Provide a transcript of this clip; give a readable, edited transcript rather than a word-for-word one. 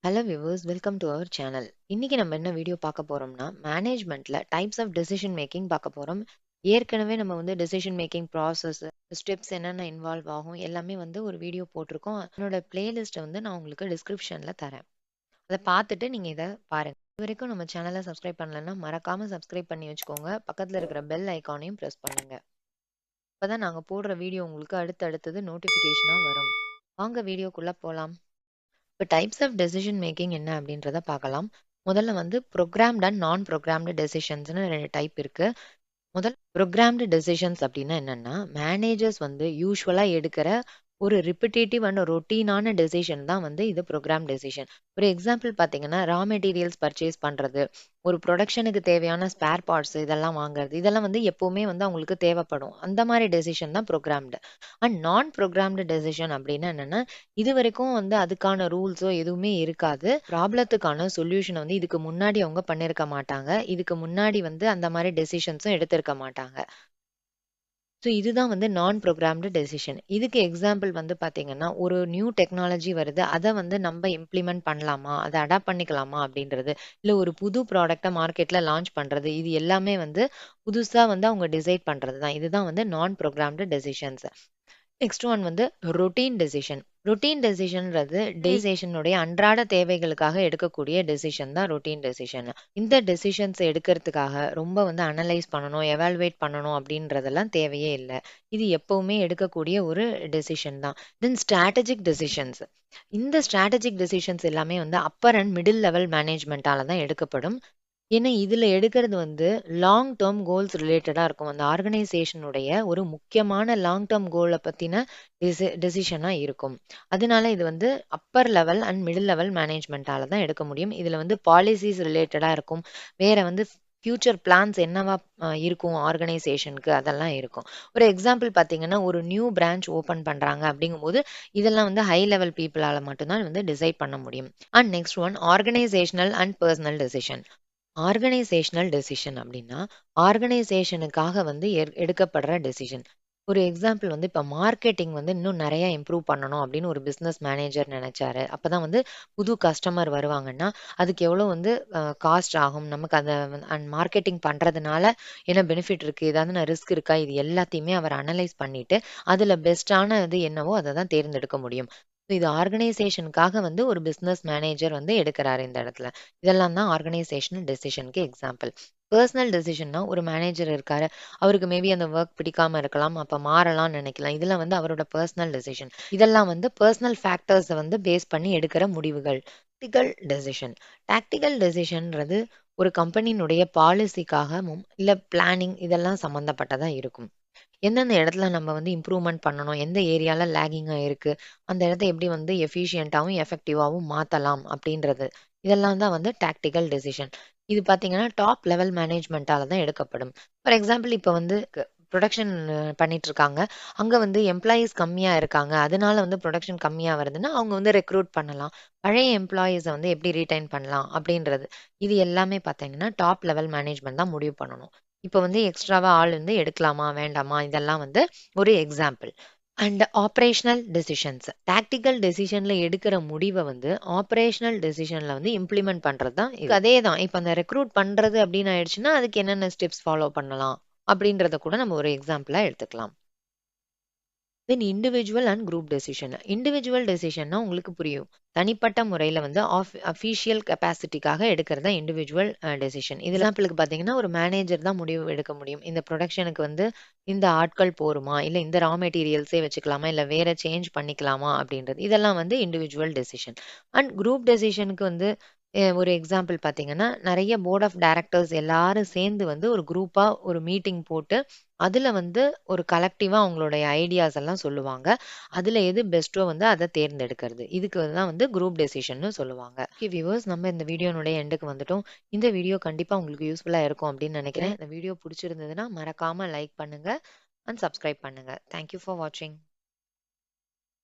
Hello viewers, welcome to our channel. இன்னைக்கு நம்ம என்ன வீடியோ பார்க்க போறோம்னா, மேனேஜ்மெண்ட்ல டைப்ஸ் ஆஃப் டெசிஷன் மேக்கிங் பார்க்க போறோம். ஏற்கனவே நம்ம வந்து டெசிஷன் மேக்கிங் ப்ராசஸ், ஸ்டெப்ஸ் என்னென்ன இன்வால்வ் ஆகும் எல்லாமே வந்து ஒரு வீடியோ போட்டிருக்கோம். அதனோட பிளேலிஸ்ட்டை வந்து நான் உங்களுக்கு டிஸ்கிரிப்ஷன்ல தரேன். அதை பார்த்துட்டு நீங்க இதை பாருங்க. இது வரைக்கும் நம்ம சேனலை சப்ஸ்கிரைப் பண்ணலன்னா மறக்காம சப்ஸ்கிரைப் பண்ணி வச்சுக்கோங்க. பக்கத்துல இருக்கிற பெல் ஐக்கானையும் ப்ரெஸ் பண்ணுங்க. அப்பதான் நாங்க போடுற வீடியோ உங்களுக்கு அடுத்தடுத்தது நோட்டிஃபிகேஷனா வரும். வாங்க வீடியோக்குள்ள போலாம். இப்போ டைப்ஸ் ஆஃப் டெசிஷன் மேக்கிங் என்ன அப்படின்றத பார்க்கலாம். முதல்ல வந்து ப்ரோக்ராம்டு அண்ட் நான் ப்ரோக்ராம்டு டெசிஷன்ஸ்னு 2 டைப் இருக்கு. முதல் ப்ரோக்ராம்டு டெசிஷன்ஸ் அப்படின்னா என்னன்னா, மேனேஜர்ஸ் வந்து யூஸ்வலா எடுக்கிற ஒரு ரிப்பிட்டேட்டிவ் அண்ட் ரொட்டீனான டெசிஷன் தான் வந்து இது ப்ரோக்ராம் டெசிஷன். ஒரு எக்ஸாம்பிள் பார்த்தீங்கன்னா, ரா மெட்டீரியல்ஸ் பர்ச்சேஸ் பண்றது, ஒரு ப்ரொடக்ஷனுக்கு தேவையான ஸ்பேர் பார்ட்ஸ் இதெல்லாம் வாங்குறது, இதெல்லாம் வந்து எப்பவுமே வந்து அவங்களுக்கு தேவைப்படும். அந்த மாதிரி டெசிஷன் தான் ப்ரோக்ராம்டு. அண்ட் நான் ப்ரோக்ராம்டு டெசிஷன் அப்படின்னா என்னன்னா, இது வரைக்கும் வந்து அதுக்கான ரூல்ஸோ எதுவுமே இருக்காது. ப்ராப்ளத்துக்கான சொல்யூஷன் வந்து இதுக்கு முன்னாடி அவங்க பண்ணியிருக்க மாட்டாங்க. இதுக்கு முன்னாடி வந்து அந்த மாதிரி டெசிஷன்ஸும் எடுத்திருக்க மாட்டாங்க. ஸோ இதுதான் வந்து நான் ப்ரோக்ராம்டு டெசிஷன். இதுக்கு எக்ஸாம்பிள் வந்து பார்த்தீங்கன்னா, ஒரு நியூ டெக்னாலஜி வருது. அத வந்து நம்ம இம்ப்ளிமெண்ட் பண்ணலாமா? அத அடாப்ட் பண்ணிக்கலாமா? அப்படின்றது. இல்ல ஒரு புது ப்ராடக்ட்ட மார்க்கெட்ல லான்ச் பண்றது. இது எல்லாமே வந்து புதுசா வந்து அவங்க டிசைட் பண்றது தான். இதுதான் வந்து நான் ப்ரோக்ராம்டு டெசிஷன்ஸ். நெக்ஸ்ட் ஒன் வந்து ரொட்டீன் டெசிஷன். ரொட்டீன் டெசிஷன்றது டேசேஷனுடைய அன்றாட தேவைகளுக்காக எடுக்கக்கூடிய டெசிஷன் தான் ரொட்டீன் டெசிஷன். இந்த டெசிஷன்ஸ் எடுக்கிறதுக்காக ரொம்ப வந்து அனலைஸ் பண்ணணும், எவாலுவேட் பண்ணணும் அப்படின்றதெல்லாம் தேவையே இல்லை. இது எப்பவுமே எடுக்கக்கூடிய ஒரு டெசிஷன் தான். தென் ஸ்ட்ராட்டஜிக் டெசிஷன்ஸ். இந்த ஸ்ட்ராட்டஜிக் டெசிஷன்ஸ் எல்லாமே வந்து அப்பர் அண்ட் மிடில் லெவல் மேனேஜ்மெண்டால தான் எடுக்கப்படும். ஏன்னா இதுல எடுக்கிறது வந்து லாங் டேர்ம் கோல்ஸ் ரிலேட்டடா இருக்கும். அந்த ஆர்கனைசேஷனுடைய ஒரு முக்கியமான லாங் டேர்ம் கோலை பத்தின டெசிஷனா இருக்கும். அதனால இது வந்து upper level and middle level மேனேஜ்மெண்டால தான் எடுக்க முடியும். இதுல வந்து பாலிசிஸ் ரிலேட்டடா இருக்கும். வேற வந்து ஃபியூச்சர் பிளான்ஸ் என்னவா இருக்கும் ஆர்கனைசேஷனுக்கு அதெல்லாம் இருக்கும். ஒரு எக்ஸாம்பிள் பார்த்தீங்கன்னா, ஒரு நியூ பிரான்ச் ஓப்பன் பண்றாங்க அப்படிங்கும்போது இதெல்லாம் வந்து ஹை லெவல் பீப்புளால மட்டும்தான் வந்து டிசைட் பண்ண முடியும். And next one organisational and personal decision. Organisational decision அப்படின்னா, ஆர்கனைசேஷனுக்காக வந்து எடுக்கப்படுற டெசிஷன். ஒரு எக்ஸாம்பிள் வந்து இப்ப மார்க்கெட்டிங் வந்து இன்னும் நெறைய இம்ப்ரூவ் பண்ணணும் அப்படின்னு ஒரு பிசினஸ் மேனேஜர் நெனைச்சாரு. அப்பதான் வந்து புது கஸ்டமர் வருவாங்கன்னா, அதுக்கு எவ்வளோ வந்து காஸ்ட் ஆகும்? நமக்கு அத அண்ட் மார்க்கெட்டிங் பண்றதுனால என்ன பெனிஃபிட் இருக்கு? ஏதாவது ரிஸ்க் இருக்கா? இது எல்லாத்தையுமே அவர் அனலைஸ் பண்ணிட்டு, அதுல பெஸ்ட்டான இது என்னவோ அத தான் தேர்ந்தெடுக்க முடியும். இது ஆர்கனைசேஷனுக்காக வந்து ஒரு பிசினஸ் மேனேஜர் வந்து எடுக்குறாரு இந்த இடத்துல. இதெல்லாம் தான் ஆர்கனைசேஷனல் டெசிஷனுக்கு எக்ஸாம்பிள். பெர்சனல் டெசிஷன்னா ஒரு மேனேஜர் இருக்காரு. அவருக்கு மேபி அந்த ஒர்க் பிடிக்காம இருக்கலாம். அப்ப மாறலாம்னு நினைக்கலாம். இதெல்லாம் வந்து அவரோட பெர்சனல் டெசிஷன். இதெல்லாம் வந்து பெர்சனல் ஃபேக்டர்ஸ வந்து பேஸ் பண்ணி எடுக்கிற முடிவுகள். Tactical decision. டாக்டிகல் டெசிஷன்றது ஒரு கம்பெனியினுடைய பாலிசிக்காகவும், இல்ல பிளானிங் இதெல்லாம் சம்மந்தப்பட்டதா இருக்கும். எந்தெந்த இடத்துல நம்ம வந்து இம்ப்ரூவ்மெண்ட் பண்ணணும், எந்த ஏரியால லேகிங்கா இருக்கு, அந்த இடத்த எப்படி வந்து எஃபிஷியன்ட்டாவும், எஃபெக்டிவாவும் மாத்தலாம் அப்படின்றது. இதெல்லாம் தான் வந்து டாக்டிக்கல் டெசிஷன். இது பார்த்தீங்கன்னா, டாப் லெவல் மேனேஜ்மென்ட்டால தான் எடுக்கப்படும். ஃபார் எக்ஸாம்பிள் இப்ப வந்து புரொடக்ஷன் பண்ணிட்டு இருக்காங்க. அங்க வந்து எம்ப்ளாயீஸ் கம்மியா இருக்காங்க. அதனால வந்து புரொடக்ஷன் கம்மியா வருதுன்னா, அவங்க வந்து ரெக்ரூட் பண்ணலாம். பழைய எம்ப்ளாயீஸ வந்து எப்படி ரீட்டெயின் பண்ணலாம் அப்படின்றது. இது எல்லாமே பார்த்தீங்கன்னா, டாப் லெவல் மேனேஜ்மென்ட் தான் முடிவு பண்ணணும். இப்ப வந்து எக்ஸ்ட்ராவா ஆள் வந்து எடுக்கலாமா? வேண்டாமா? இதெல்லாம் வந்து ஒரு example. And operational decisions. Tactical டெசிஷன்ல எடுக்கிற முடிவ வந்து ஆப்பரேஷனல் டெசிஷன்ல வந்து இம்ப்ளிமெண்ட் பண்றது தான் இது. அதே தான். இப்ப அந்த ரெக்ரூட் பண்றது அப்படின்னு ஆயிடுச்சுன்னா, அதுக்கு என்னென்ன ஸ்டெப்ஸ் ஃபாலோ பண்ணலாம்? அப்படின்றத கூட நம்ம ஒரு எக்ஸாம்பிளா எடுத்துக்கலாம். Then individual and group decision. Individual டெசிஷன்னா உங்களுக்கு புரியும். தனிப்பட்ட முறையில வந்து அஃபிஷியல் கெப்பாசிட்டிக்காக எடுக்கிறது தான் இண்டிவிஜுவல் டெசிஷன். இது எக்ஸாம்பிளுக்கு பார்த்தீங்கன்னா, ஒரு மேனேஜர் தான் முடிவு எடுக்க முடியும். இந்த புரொடக்ஷனுக்கு வந்து இந்த ஆட்கள் போருமா? இல்ல இந்த ரா மெட்டீரியல்ஸே வச்சுக்கலாமா? இல்ல வேற சேஞ்ச் பண்ணிக்கலாமா? அப்படின்றது. இதெல்லாம் வந்து இண்டிவிஜுவல் டெசிஷன். அண்ட் குரூப் டெசிஷனுக்கு வந்து ஒரு எக்ஸாம்பிள் பார்த்தீங்கன்னா, நெறைய போர்ட் ஆஃப் டைரக்டர்ஸ் எல்லாரும் சேர்ந்து வந்து ஒரு குரூப்பா ஒரு மீட்டிங் போட்டு, அதுல வந்து ஒரு கலெக்டிவா அவங்களுடைய ஐடியாஸ் எல்லாம் சொல்லுவாங்க. அதுல எது பெஸ்ட்டோ வந்து அத தேர்ந்தெடுக்கிறது. இதுக்கு தான் வந்து குரூப் டெசிஷன்னு சொல்லுவாங்க. ஓகே வியூவர்ஸ், நம்ம இந்த வீடியோனுடைய எண்டுக்கு வந்துட்டோம். இந்த வீடியோ கண்டிப்பா உங்களுக்கு யூஸ்ஃபுல்லா இருக்கும் அப்படின்னு நெனைக்கிறேன். இந்த வீடியோ புடிச்சிருந்ததுன்னா மறக்காம லைக் பண்ணுங்க அண்ட் சப்ஸ்கிரைப் பண்ணுங்க. தேங்க் யூ ஃபார் வாட்சிங்.